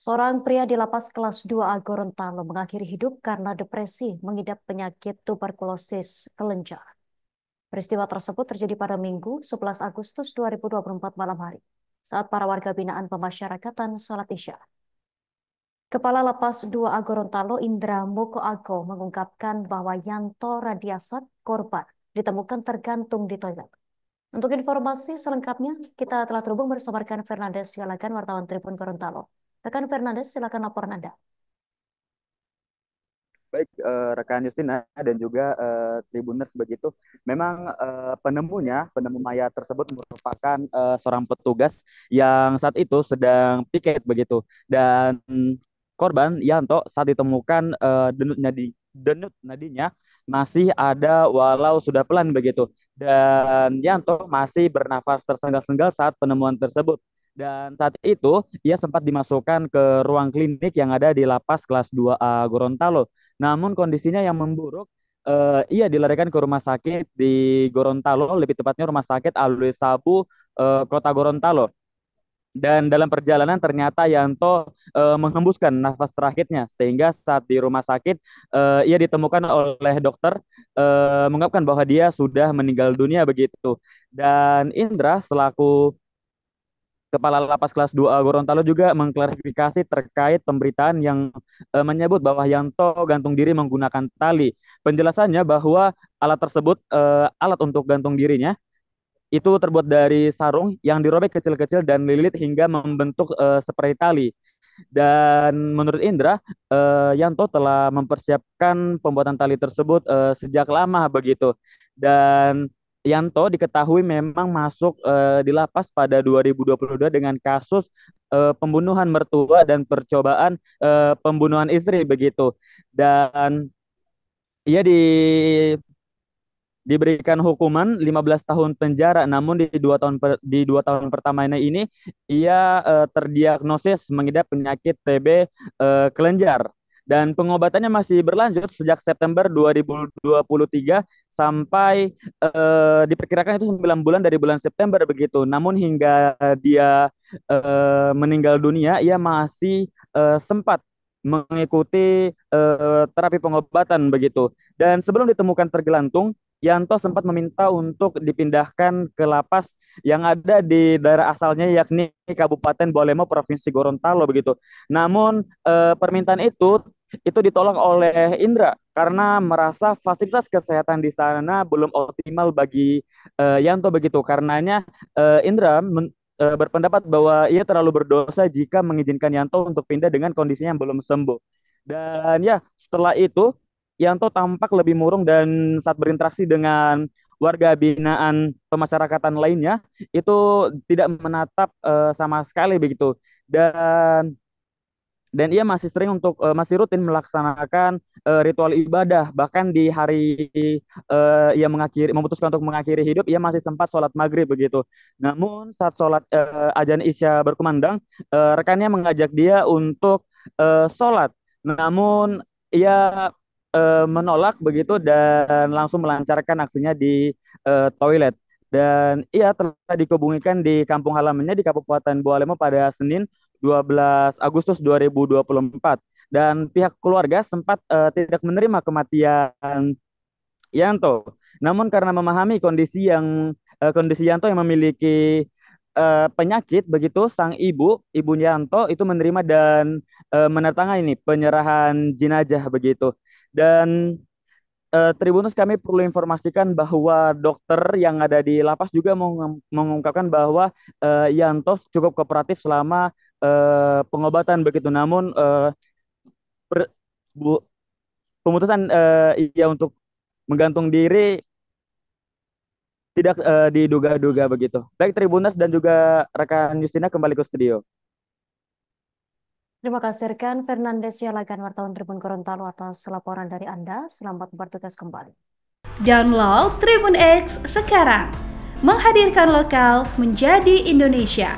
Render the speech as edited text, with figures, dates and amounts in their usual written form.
Seorang pria di lapas kelas 2A Gorontalo mengakhiri hidup karena depresi mengidap penyakit tuberkulosis kelenjar. Peristiwa tersebut terjadi pada Minggu 11 Agustus 2024 malam hari saat para warga binaan pemasyarakatan sholat Isya. Kepala Lapas 2A Gorontalo Indra Moko Ago mengungkapkan bahwa Yanto Radiasat korban ditemukan tergantung di toilet. Untuk informasi selengkapnya, kita telah terhubung bersama rekan Fernandes Sialagan, wartawan Tribun Gorontalo. Rekan Fernandes, silakan laporan Anda. Baik, rekan Justina dan juga Tribuners begitu. Memang penemu mayat tersebut merupakan seorang petugas yang saat itu sedang piket begitu. Dan korban Yanto saat ditemukan denyut nadinya masih ada walau sudah pelan begitu. Dan Yanto masih bernafas tersengal-sengal saat penemuan tersebut. Dan saat itu ia sempat dimasukkan ke ruang klinik yang ada di lapas kelas 2A Gorontalo. Namun kondisinya yang memburuk, ia dilarikan ke rumah sakit di Gorontalo, lebih tepatnya Rumah Sakit Alwi Sabu, Kota Gorontalo. Dan dalam perjalanan ternyata Yanto menghembuskan nafas terakhirnya, sehingga saat di rumah sakit ia ditemukan oleh dokter mengungkapkan bahwa dia sudah meninggal dunia begitu. Dan Indra selaku Kepala Lapas kelas 2A Gorontalo juga mengklarifikasi terkait pemberitaan yang menyebut bahwa Yanto gantung diri menggunakan tali. Penjelasannya bahwa alat tersebut, alat untuk gantung dirinya, itu terbuat dari sarung yang dirobek kecil-kecil dan lilit hingga membentuk seperti tali. Dan menurut Indra, Yanto telah mempersiapkan pembuatan tali tersebut sejak lama begitu. Dan Yanto diketahui memang masuk di lapas pada 2022 dengan kasus pembunuhan mertua dan percobaan pembunuhan istri begitu. Dan ia diberikan hukuman 15 tahun penjara, namun di 2 tahun pertamanya ini ia terdiagnosis mengidap penyakit TB kelenjar, dan pengobatannya masih berlanjut sejak September 2023 sampai diperkirakan itu 9 bulan dari bulan September begitu. Namun hingga dia meninggal dunia, ia masih sempat mengikuti terapi pengobatan begitu. Dan sebelum ditemukan tergelantung, Yanto sempat meminta untuk dipindahkan ke lapas yang ada di daerah asalnya, yakni Kabupaten Bolemo, Provinsi Gorontalo begitu. Namun permintaan itu ditolak oleh Indra karena merasa fasilitas kesehatan di sana belum optimal bagi Yanto begitu. Karenanya Indra berpendapat bahwa ia terlalu berdosa jika mengizinkan Yanto untuk pindah dengan kondisinya yang belum sembuh. Dan ya, setelah itu Yanto tampak lebih murung, dan saat berinteraksi dengan warga binaan pemasyarakatan lainnya itu tidak menatap sama sekali begitu. Dan ia masih sering masih rutin melaksanakan ritual ibadah, bahkan di hari ia memutuskan untuk mengakhiri hidup, ia masih sempat sholat maghrib begitu. Namun saat sholat azan Isya berkumandang, rekannya mengajak dia untuk sholat, namun ia menolak begitu dan langsung melancarkan aksinya di toilet. Dan ia telah dikebumikan di kampung halamannya di Kabupaten Bualemo pada Senin 12 Agustus 2024. Dan pihak keluarga sempat tidak menerima kematian Yanto. Namun karena memahami kondisi Yanto yang memiliki penyakit begitu, sang ibu Yanto itu menerima dan menandatangani penyerahan jenazah begitu. Dan Tribunus, kami perlu informasikan bahwa dokter yang ada di lapas juga mengungkapkan bahwa Yanto cukup kooperatif selama pengobatan begitu. Namun per- bu- pemutusan ia untuk menggantung diri tidak diduga-duga begitu. Baik Tribunus dan juga rekan Justina, kembali ke studio. Terima kasih rekan Fernandes Sialagan, wartawan Tribun Gorontalo atas laporan dari Anda. Selamat bertugas kembali. Download Tribun X sekarang, menghadirkan lokal menjadi Indonesia.